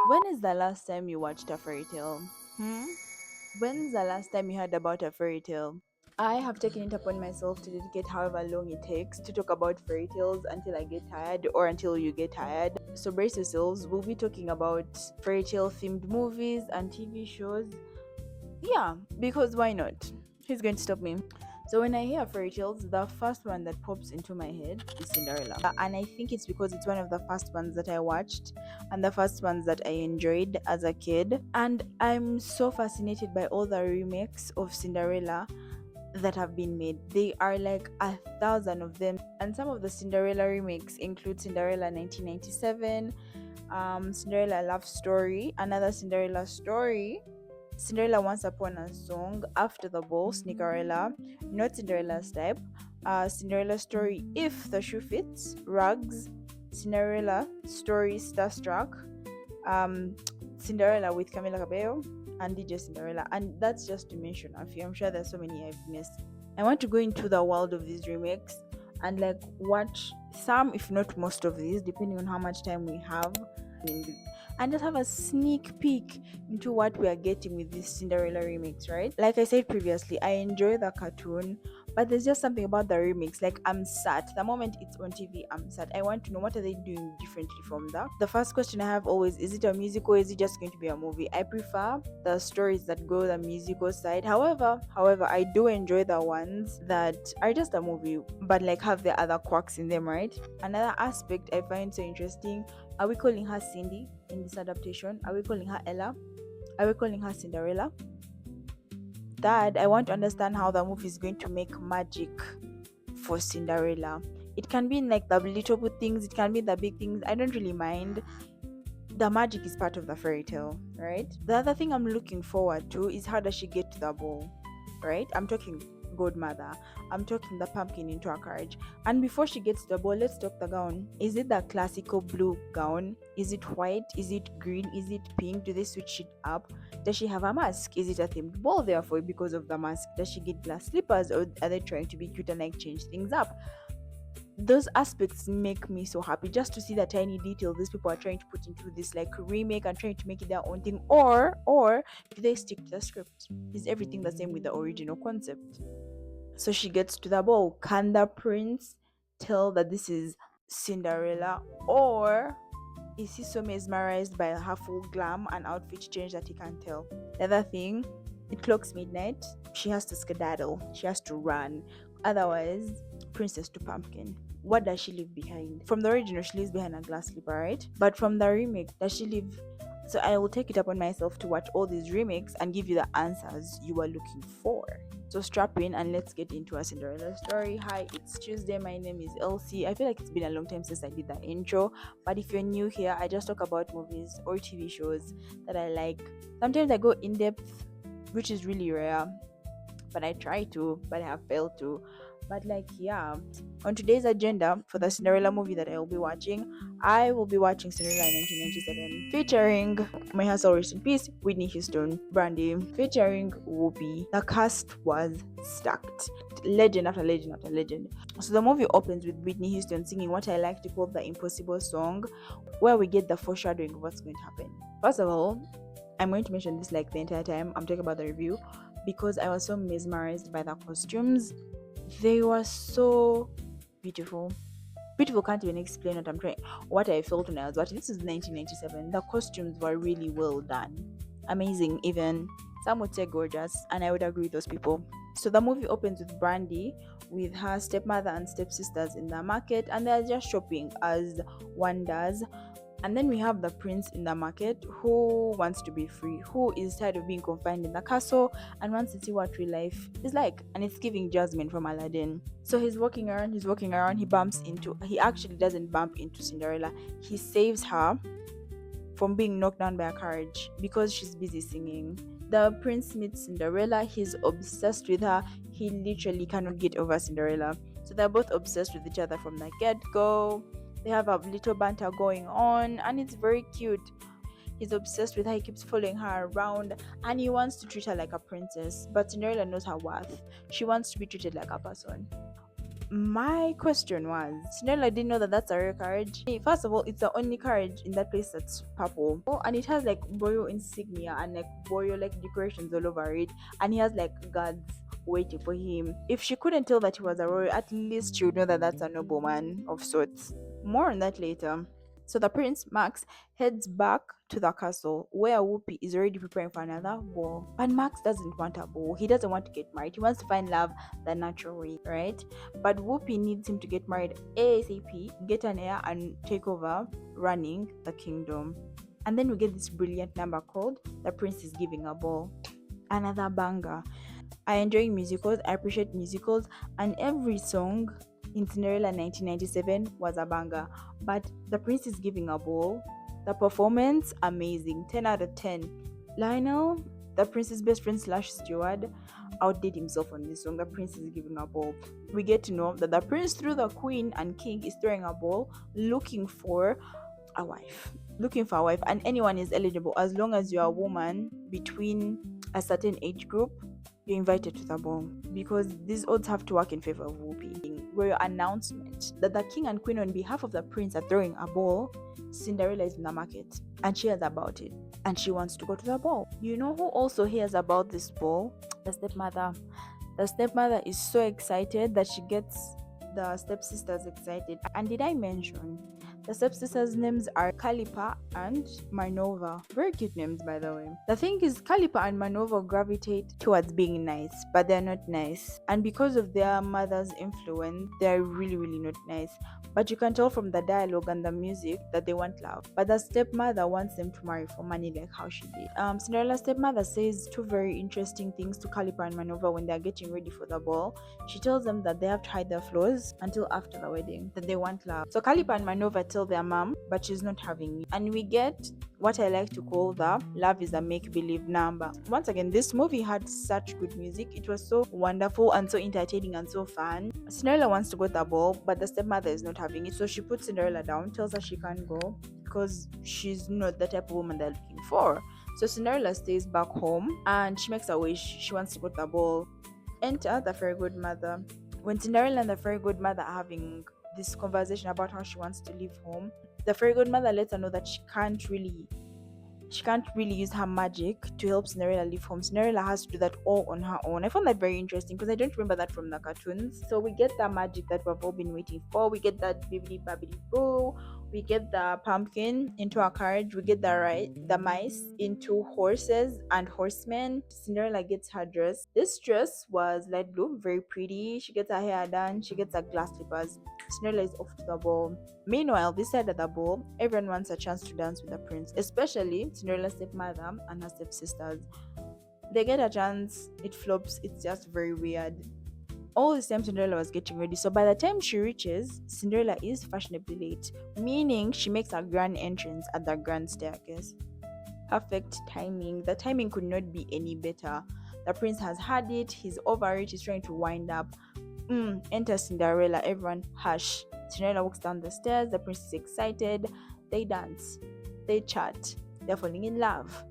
When is the last time you watched a fairy tale? Hmm? When's the last time you heard about a fairy tale? I have taken it upon myself to dedicate however long it takes to talk about fairy tales until I get tired or until you get tired. So brace yourselves, we'll be talking about fairy tale themed movies and TV shows. Yeah, because why not? Who's going to stop me? So when I hear fairy tales, the first one that pops into my head is Cinderella. And I think it's because it's one of the first ones that I watched and the first ones that I enjoyed as a kid. And I'm so fascinated by all the remakes of Cinderella that have been made. They are like 1,000 of them. And some of the Cinderella remakes include Cinderella 1997, Cinderella Love Story, another Cinderella story, Cinderella Once Upon a Song, After the Ball, Sneakerella, Not Cinderella's Type, Cinderella Story If the Shoe Fits, Rugs, Cinderella Story Starstruck, um, Cinderella with Camila Cabello, and DJ Cinderella. And that's just to mention a few. I'm sure there's so many I've missed. I want to go into the world of these remakes and like watch some, if not most of these, depending on how much time we have and just have a sneak peek into what we are getting with this Cinderella remix, right? Like I said previously, I enjoy the cartoon, but there's just something about the remix. Like I'm sad. The moment it's on TV, I'm sad. I want to know what are they doing differently from that. The first question I have always is it a musical or is it just going to be a movie? I prefer the stories that go the musical side. However, I do enjoy the ones that are just a movie but like have the other quirks in them, right? Another aspect I find so interesting, are we calling her Cindy in this adaptation? Are we calling her Ella? Are we calling her Cinderella? Dad, I want to understand how the movie is going to make magic for Cinderella. It can be in like the little good things, it can be the big things. I don't really mind. The magic is part of the fairy tale, right? The other thing I'm looking forward to is how does she get to the ball, right? I'm talking godmother. I'm talking the pumpkin into her carriage. And before she gets to the ball, let's talk the gown. Is it the classical blue gown? Is it white? Is it green? Is it pink? Do they switch it up? Does she have a mask? Is it a themed ball therefore because of the mask? Does she get glass slippers or are they trying to be cute and like change things up? Those aspects make me so happy just to see the tiny detail these people are trying to put into this like remake and trying to make it their own thing, or do they stick to the script? Is everything the same with the original concept? So she gets to the ball. Can the prince tell that this is Cinderella, or is he so mesmerized by her full glam and outfit change that he can't tell? The other thing, it clocks midnight. She has to skedaddle. She has to run. Otherwise, princess to pumpkin. What does she leave behind? From the original, she leaves behind a glass slipper, right? But from the remake, does she leave? So I will take it upon myself to watch all these remakes and give you the answers you are looking for. So strap in and let's get into a Cinderella story. Hi, it's Tuesday. My name is Elsie. I feel like it's been a long time since I did that intro, but if you're new here, I just talk about movies or TV shows that I like. Sometimes I go in depth, which is really rare, but I try to, but I have failed to. But like, yeah, on today's agenda for the Cinderella movie that I will be watching, I will be watching Cinderella 1997, featuring my hustle rest in peace, Whitney Houston, Brandy, featuring Whoopi. The cast was stacked, legend after legend after legend. So the movie opens with Whitney Houston singing what I like to call the impossible song, where we get the foreshadowing of what's going to happen. First of all, I'm going to mention this like the entire time I'm talking about the review because I was so mesmerized by the costumes. They were so beautiful. Beautiful, can't even explain what I felt when I was watching. This is 1997. The costumes were really well done. Amazing, even. Some would say gorgeous, and I would agree with those people. So the movie opens with Brandy with her stepmother and stepsisters in the market, and they're just shopping as one does. And then we have the prince in the market who wants to be free, who is tired of being confined in the castle and wants to see what real life is like. And it's giving Jasmine from Aladdin. So he's walking around, he actually doesn't bump into Cinderella. He saves her from being knocked down by a carriage because she's busy singing. The prince meets Cinderella, he's obsessed with her, he literally cannot get over Cinderella. So they're both obsessed with each other from the get go. They have a little banter going on, and it's very cute. He's obsessed with her, he keeps following her around, and he wants to treat her like a princess. But Cinderella knows her worth. She wants to be treated like a person. My question was, Cinderella didn't know that that's a rare carriage. First of all, it's the only carriage in that place that's purple. Oh, and it has like royal insignia and like royal like decorations all over it. And he has like guards waiting for him. If she couldn't tell that he was a royal, at least she would know that that's a nobleman of sorts. More on that later. So the prince, Max, heads back to the castle where Whoopi is already preparing for another ball. But Max doesn't want a ball. He doesn't want to get married. He wants to find love the natural way, right? But Whoopi needs him to get married ASAP, get an heir, and take over running the kingdom. And then we get this brilliant number called The Prince is Giving a Ball. Another banger. I enjoy musicals, I appreciate musicals, and every song in Cinderella 1997 was a banger. But The Prince is Giving a Ball, the performance, amazing, 10 out of 10. Lionel, the prince's best friend slash steward, outdid himself on this song. The prince is giving a ball. We get to know that the prince, through the queen and king, is throwing a ball looking for a wife. Looking for a wife, and anyone is eligible as long as you're a woman between a certain age group. You're invited to the ball because these odds have to work in favor of Whoopi. Royal announcement that the king and queen, on behalf of the prince, are throwing a ball. Cinderella is in the market and she hears about it and she wants to go to the ball. You know who also hears about this ball? The stepmother. The stepmother is so excited that she gets the stepsisters excited. And did I mention the stepsisters' names are Calipa and Manova? Very cute names, by the way. The thing is, Calipa and Manova gravitate towards being nice, but they're not nice. And because of their mother's influence, they're really, really not nice. But you can tell from the dialogue and the music that they want love. But the stepmother wants them to marry for money, like how she did. Cinderella's stepmother says two very interesting things to Calipa and Manova when they're getting ready for the ball. She tells them that they have to hide their flaws until after the wedding, that they want love. So Calipa and Manova tell their mom, but she's not having it. And we get what I like to call the love is a make-believe number. Once again, this movie had such good music. It was so wonderful and so entertaining and so fun. Cinderella wants to go to the ball, but the stepmother is not having it. So she puts Cinderella down, tells her she can't go because she's not the type of woman they're looking for. So Cinderella stays back home and she makes a wish. She wants to go to the ball. Enter the fairy godmother. When Cinderella and the fairy godmother are having this conversation about how she wants to leave home, the fairy godmother lets her know that she can't really use her magic to help Cinderella leave home. Cinderella has to do that all on her own. I found that very interesting because I don't remember that from the cartoons. So we get the magic that we've all been waiting for. We get that bibbidi babbidi boo. We get the pumpkin into a carriage. We get the mice into horses and horsemen. Cinderella gets her dress. This dress was light blue, very pretty. She gets her hair done. She gets her glass slippers. Cinderella is off to the ball. Meanwhile, this side of the ball, everyone wants a chance to dance with the prince, especially Cinderella's stepmother and her stepsisters. They get a chance, it flops, it's just very weird. All this time Cinderella was getting ready, so by the time she reaches, Cinderella is fashionably late, meaning she makes a grand entrance at the grand staircase. Perfect timing. The timing could not be any better. The prince has had it, he's over it, he's trying to wind up. Enter Cinderella, everyone hush. Cinderella walks down the stairs, the prince is excited, they dance, they chat, they're falling in love,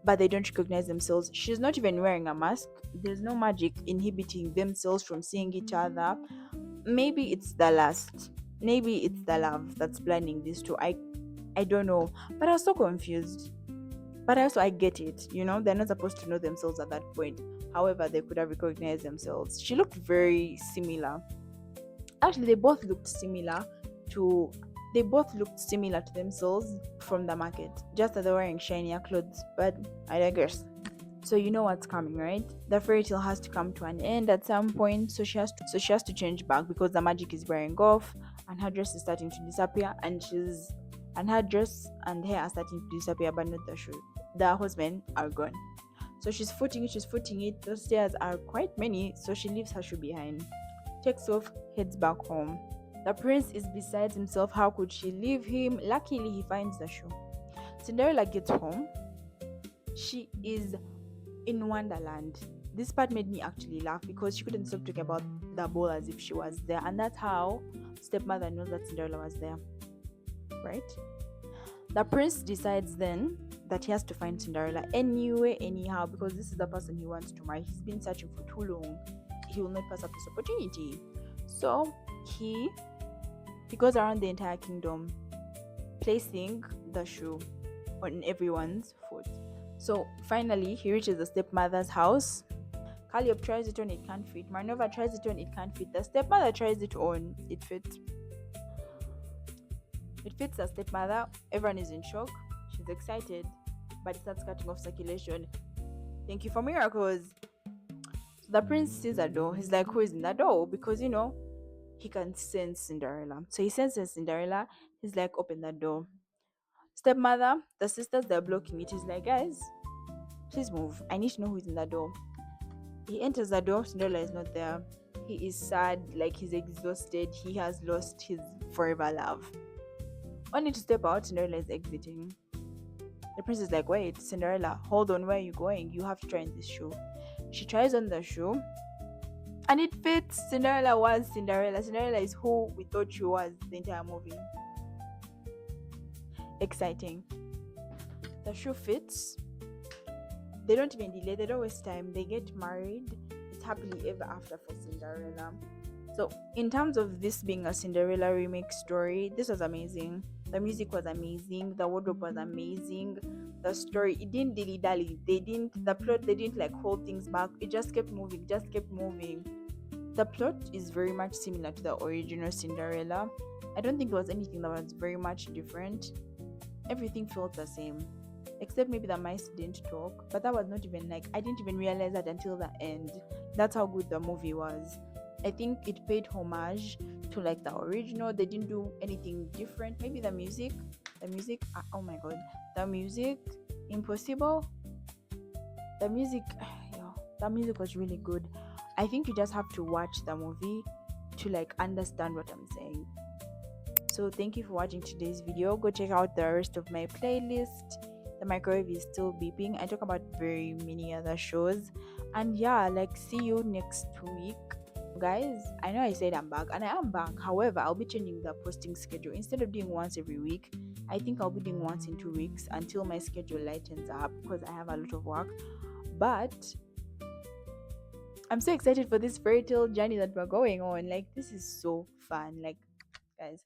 but they don't recognize themselves. She's not even wearing a mask. There's no magic inhibiting themselves from seeing each other. Maybe it's the lust. Maybe it's the love that's blinding these two. I don't know. But I was so confused. But also I get it. They're not supposed to know themselves at that point. However, they could have recognized themselves. She looked very similar. Actually, they both looked similar to themselves from the market, just that they're wearing shinier clothes. But I digress. So you know what's coming, right? The fairy tale has to come to an end at some point, so she has to change back because the magic is wearing off and her dress is starting to disappear, and her dress and hair are starting to disappear, but not the shoe. The horsemen are gone. So she's footing it. Those stairs are quite many, so she leaves her shoe behind, takes off, heads back home. The prince is beside himself. How could she leave him? Luckily, he finds the shoe. Cinderella gets home. She is in Wonderland. This part made me actually laugh because she couldn't stop talking about the ball as if she was there, and that's how stepmother knows that Cinderella was there, right? The prince decides then that he has to find Cinderella anyway, anyhow, because this is the person he wants to marry. He's been searching for too long. He will not pass up this opportunity. So he he goes around the entire kingdom placing the shoe on everyone's foot. So finally he reaches the stepmother's house. Calliope tries it on, it can't fit. Marnova tries it on, it can't fit. The stepmother tries it on, it fits. It fits the stepmother. Everyone is in shock. She's excited, but it starts cutting off circulation. Thank you for miracles. So the prince sees a door. He's like, who is in the door? Because he can sense Cinderella. So he senses Cinderella. He's like, open the door. Stepmother, the sisters, they're blocking it. He's like, guys, please move. I need to know who's in the door. He enters the door. Cinderella is not there. He is sad, like he's exhausted. He has lost his forever love. Only to step out, Cinderella is exiting. The prince is like, wait, Cinderella, hold on, where are you going? You have to try on this shoe. She tries on the shoe and it fits. Cinderella was Cinderella. Cinderella is who we thought she was the entire movie. Exciting. The shoe fits. They don't even delay, they don't waste time. They get married. It's happily ever after for Cinderella. So, in terms of this being a Cinderella remake story, this was amazing. The music was amazing. The wardrobe was amazing. The story, it didn't dilly dally. The plot, they didn't like hold things back. It just kept moving, just kept moving. The plot is very much similar to the original Cinderella. I don't think there was anything that was very much different. Everything felt the same, except maybe the mice didn't talk, but that was not even like, I didn't even realize that until the end. That's how good the movie was. I think it paid homage to like the original. They didn't do anything different. Maybe the music, oh my god, the music, impossible. The music, the music was really good. I think you just have to watch the movie to like understand what I'm saying. So thank you for watching today's video. Go check out the rest of my playlist. The microwave is still beeping. I talk about very many other shows. And yeah, like, see you next week. Guys, I know I said I'm back, and I am back. However, I'll be changing the posting schedule. Instead of doing once every week, I think I'll be doing once in 2 weeks until my schedule lightens up, because I have a lot of work. But I'm so excited for this fairy tale journey that we're going on. Like, this is so fun. Like, guys,